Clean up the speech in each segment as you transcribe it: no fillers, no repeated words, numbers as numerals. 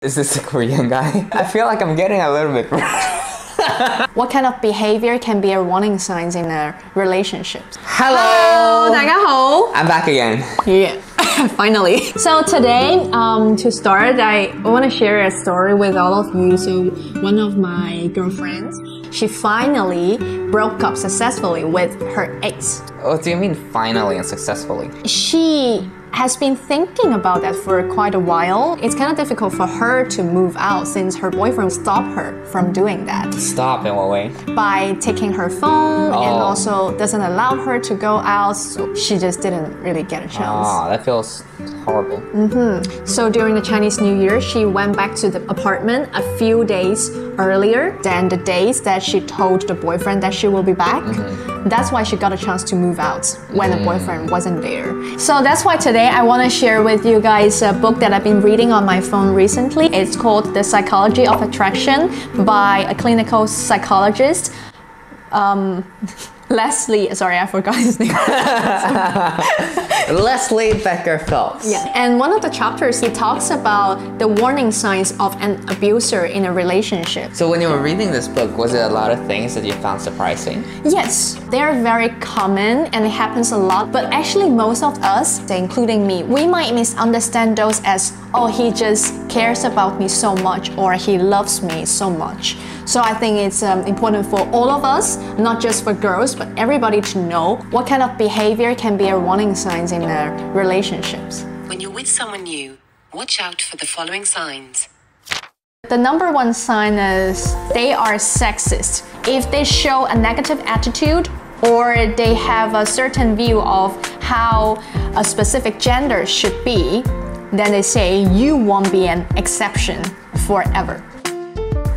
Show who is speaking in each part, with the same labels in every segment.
Speaker 1: Is this a Korean guy? I feel like I'm getting a little bit...
Speaker 2: What kind of behavior can be a warning signs in a relationship?
Speaker 1: Hello!
Speaker 2: 大家好
Speaker 1: I'm back again.
Speaker 2: Yeah, finally. So today, to start, I want to share a story with all of you. So one of my girlfriends, she finally broke up successfully with her ex.
Speaker 1: What do you mean finally and successfully?
Speaker 2: She has been thinking about that for quite a while. It's kind of difficult for her to move out since her boyfriend stopped her from doing that.
Speaker 1: Stop in what way?
Speaker 2: By taking her phone and also doesn't allow her to go out, so she just didn't really get a chance.
Speaker 1: Oh, that feels horrible.
Speaker 2: So during the Chinese New Year, she went back to the apartment a few days earlier than the days that she told the boyfriend that she will be back. That's why she got a chance to move out when the boyfriend wasn't there. So that's why today I want to share with you guys a book that I've been reading on my phone recently. It's called The Psychology of Attraction by a clinical psychologist. Leslie, sorry, I forgot his name.
Speaker 1: Leslie Becker-Phelps.
Speaker 2: Yeah, and one of the chapters he talks about the warning signs of an abuser in a relationship.
Speaker 1: So when you were reading this book, was it a lot of things that you found surprising?
Speaker 2: Yes, they're very common and it happens a lot, but actually most of us, including me, we might misunderstand those as, oh, he just cares about me so much or he loves me so much. So I think it's important for all of us, not just for girls, but everybody to know what kind of behavior can be a warning signs in relationships.
Speaker 3: When you're with someone new, watch out for the following signs.
Speaker 2: The number one sign is they are sexist. If they show a negative attitude or they have a certain view of how a specific gender should be, then they say you won't be an exception forever.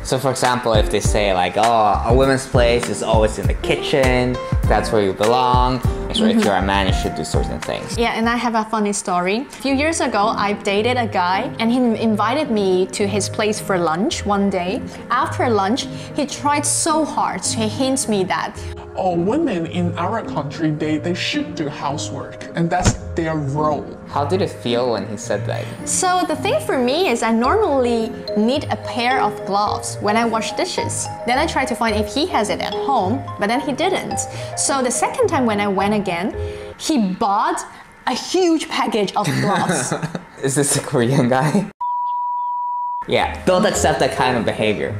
Speaker 1: So for example, if they say like, oh, a woman's place is always in the kitchen, that's where you belong. So if you're a man, you should do certain things.
Speaker 2: Yeah, and I have a funny story. A few years ago, I dated a guy and he invited me to his place for lunch one day. After lunch, he tried so hard to hint me that
Speaker 4: women in our country, they should do housework and that's their role.
Speaker 1: How did it feel when he said that?
Speaker 2: So the thing for me is I normally need a pair of gloves when I wash dishes. Then I try to find if he has it at home, but then he didn't. So the second time when I went again, he bought a huge package of gloves.
Speaker 1: Is this a Korean guy? Yeah, don't accept that kind of behavior.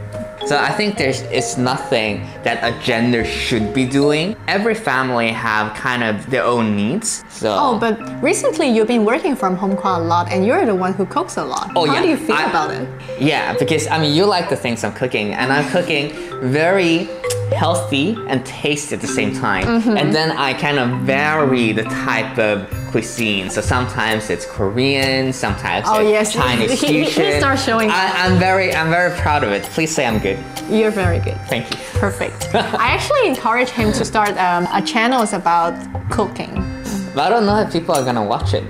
Speaker 1: So I think it's nothing that a gender should be doing. Every family have kind of their own needs. So.
Speaker 2: Oh, but recently you've been working from home quite a lot and you're the one who cooks a lot.
Speaker 1: Oh,
Speaker 2: How
Speaker 1: yeah.
Speaker 2: do you feel about it?
Speaker 1: Yeah, because I mean, you like the things I'm cooking and I'm cooking very healthy and tasty at the same time. And then I kind of vary the type of cuisine. So sometimes it's Korean, sometimes it's Chinese fusion.
Speaker 2: He starts showing.
Speaker 1: I'm very proud of it. Please say I'm good.
Speaker 2: You're very good.
Speaker 1: Thank you.
Speaker 2: Perfect. I actually encourage him to start a channel about cooking.
Speaker 1: But I don't know if people are gonna watch it.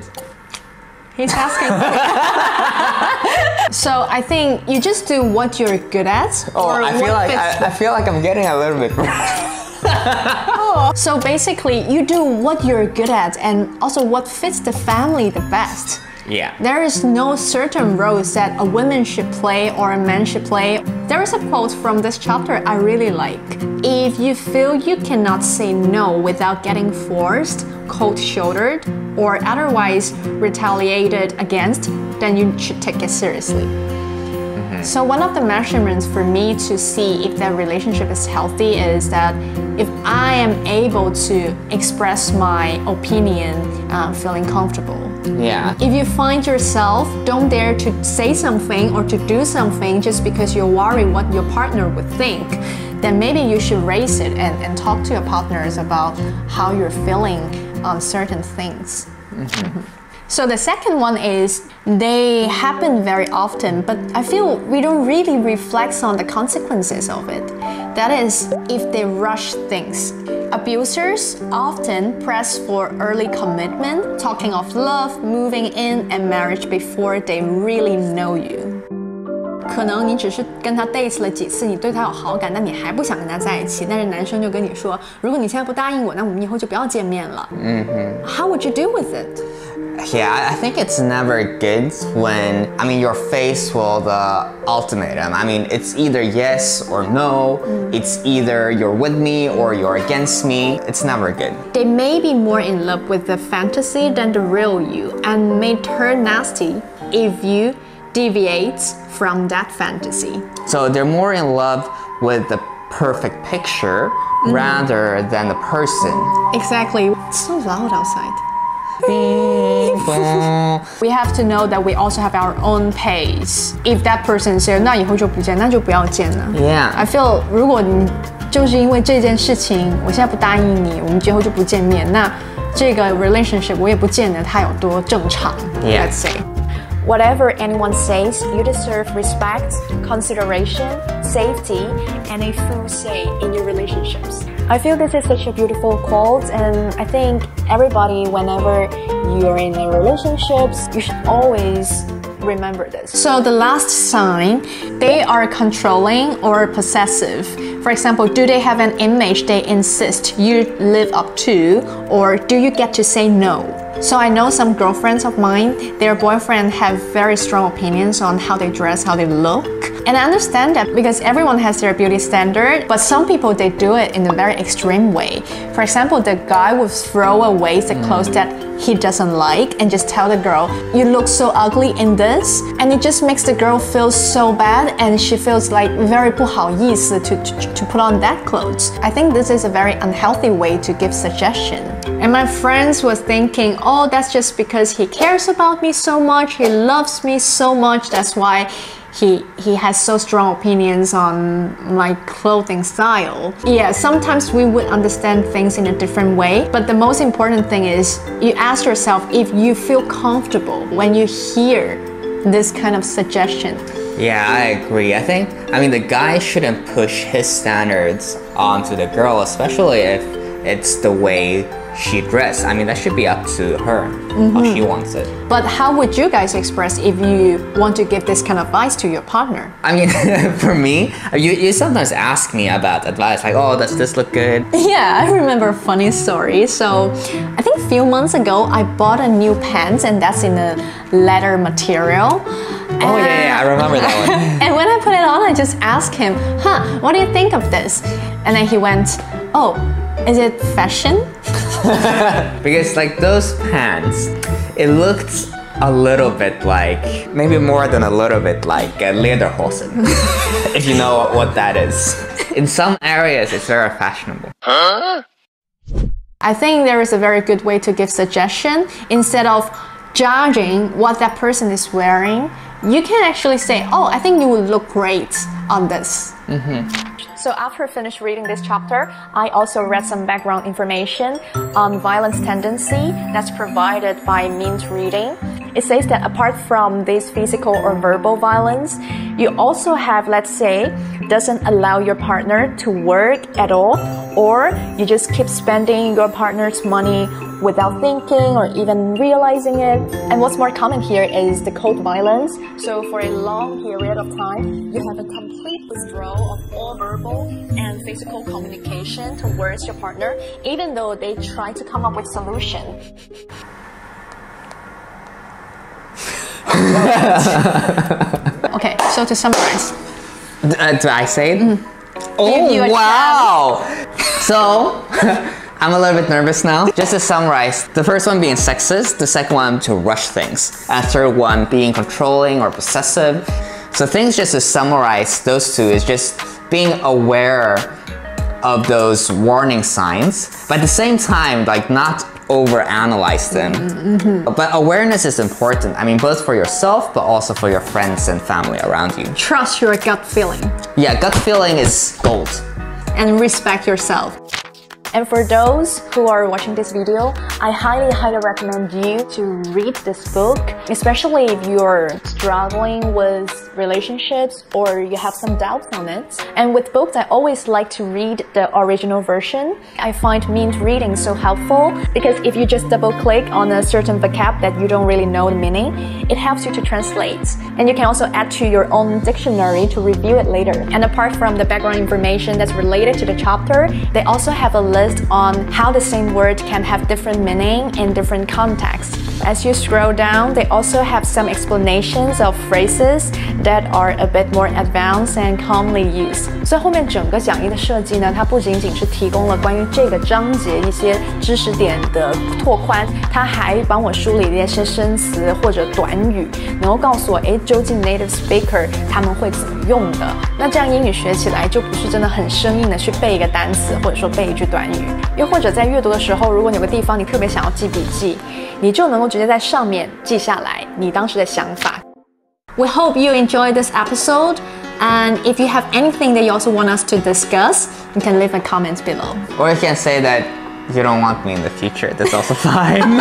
Speaker 2: He's asking. So I think you just do what you're good at.
Speaker 1: Oh,
Speaker 2: or
Speaker 1: I feel like I'm getting a little bit.
Speaker 2: So basically, you do what you're good at and also what fits the family the best.
Speaker 1: Yeah.
Speaker 2: There is no certain roles that a woman should play or a man should play. There is a quote from this chapter I really like. If you feel you cannot say no without getting forced, cold-shouldered, or otherwise retaliated against, then you should take it seriously. So one of the measurements for me to see if that relationship is healthy is that if I am able to express my opinion feeling comfortable.
Speaker 1: Yeah.
Speaker 2: If you find yourself don't dare to say something or to do something just because you're worried what your partner would think, then maybe you should raise it and talk to your partners about how you're feeling on certain things. So the second one is they happen very often, but I feel we don't really reflect on the consequences of it. That is, if they rush things. Abusers often press for early commitment, talking of love, moving in, and marriage before they really know you. 可能你只是跟他 date 了几次，你对他有好感，但你还不想跟他在一起，但是男生就跟你说，如果你现在不答应我，那我们以后就不要见面了。How would you do with it?
Speaker 1: Yeah, I think it's never good when, you're faced with the ultimatum. It's either yes or no. It's either you're with me or you're against me. It's never good.
Speaker 2: They may be more in love with the fantasy than the real you and may turn nasty if you deviate from that fantasy.
Speaker 1: So they're more in love with the perfect picture rather than the person.
Speaker 2: Exactly. It's so loud outside. We have to know that we also have our own pace. If that person says 那以后就不见，那就不要见了。
Speaker 1: Yeah.
Speaker 2: I feel 如果你就是因为这件事情，我现在不答应你，我们今后就不见面，那这个 relationship 我也不见得它有多正常。
Speaker 1: Yeah.
Speaker 2: Let's say. Whatever anyone says, you deserve respect, consideration, safety, and a full say in your relationships. I feel this is such a beautiful quote, and I think everybody, whenever you're in a relationships, you should always remember this. So the last sign, they are controlling or possessive. For example, do they have an image they insist you live up to, or do you get to say no? So I know some girlfriends of mine, their boyfriend have very strong opinions on how they dress, how they look. And I understand that because everyone has their beauty standard, but some people, they do it in a very extreme way. For example, the guy will throw away the clothes that he doesn't like and just tell the girl, you look so ugly in this. And it just makes the girl feel so bad and she feels like very 不好意思 to put on that clothes. I think this is a very unhealthy way to give suggestion. And my friends was thinking, oh, that's just because he cares about me so much, he loves me so much, that's why he has so strong opinions on my clothing style. Yeah, sometimes we would understand things in a different way, but the most important thing is you ask yourself if you feel comfortable when you hear this kind of suggestion.
Speaker 1: Yeah, I agree. I think, the guy shouldn't push his standards onto the girl, especially if it's the way she dressed. That should be up to her, how she wants it.
Speaker 2: But how would you guys express if you want to give this kind of advice to your partner?
Speaker 1: For me, you sometimes ask me about advice, like, oh, does this look good?
Speaker 2: Yeah, I remember a funny story. So, I think a few months ago, I bought a new pants and that's in a leather material.
Speaker 1: Oh yeah, I remember that one.
Speaker 2: And when I put it on, I just asked him, what do you think of this? And then he went, oh, is it fashion?
Speaker 1: Because those pants, it looked a little bit like, maybe more than a little bit like a lederhosen, if you know what that is. In some areas, it's very fashionable.
Speaker 2: I think there is a very good way to give suggestion. Instead of judging what that person is wearing, you can actually say, oh, I think you would look great on this. So after I finished reading this chapter, I also read some background information on violence tendency that's provided by Mint Reading. It says that apart from this physical or verbal violence, you also have, let's say, doesn't allow your partner to work at all, or you just keep spending your partner's money without thinking or even realizing it. And what's more common here is the cold violence. So for a long period of time, you have a complete withdrawal of all verbal and physical communication towards your partner, even though they try to come up with solution. Okay, so to summarize.
Speaker 1: Do I say it? Oh, wow! So, I'm a little bit nervous now. Just to summarize, the first one being sexist, the second one to rush things, and third one being controlling or possessive. So things just to summarize those two is just being aware of those warning signs, but at the same time, not overanalyze them. But awareness is important. Both for yourself, but also for your friends and family around you.
Speaker 2: Trust your gut feeling.
Speaker 1: Yeah, gut feeling is gold.
Speaker 2: And respect yourself. And for those who are watching this video, I highly recommend you to read this book, especially if you're struggling with relationships or you have some doubts on it. And with books, I always like to read the original version. I find Mint Reading so helpful because if you just double click on a certain vocab that you don't really know the meaning, it helps you to translate. And you can also add to your own dictionary to review it later. And apart from the background information that's related to the chapter, they also have a list list on how the same word can have different meaning in different contexts. As you scroll down, they also have some explanations of phrases that are a bit more advanced and commonly used. 所以后面整个讲义的设计呢，它不仅仅是提供了关于这个章节一些知识点的拓宽，它还帮我梳理了一些生词或者短语，能够告诉我，究竟 native speaker 他们会怎么用的。那这样英语学起来就不是真的很生硬的去背一个单词，或者说背一句短语。又或者在阅读的时候，如果你有个地方你特别想要记笔记，你就能够直接在上面记下来你当时的想法。We hope you enjoyed this episode, and if you have anything that you also want us to discuss, you can leave a comment below.
Speaker 1: Or you can say that you don't want me in the future. That's also fine.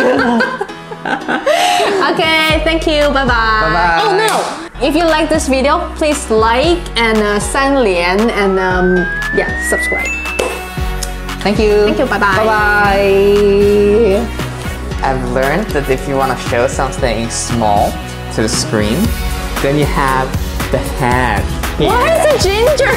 Speaker 2: Okay, thank you. Bye bye.
Speaker 1: Bye bye.
Speaker 2: Oh no! If you like this video, please like and 三连 and yeah, subscribe.
Speaker 1: Thank you.
Speaker 2: Thank you. Bye bye.
Speaker 1: Bye bye. I've learned that if you want to show something small to the screen, then you have the head.
Speaker 2: Why is it ginger?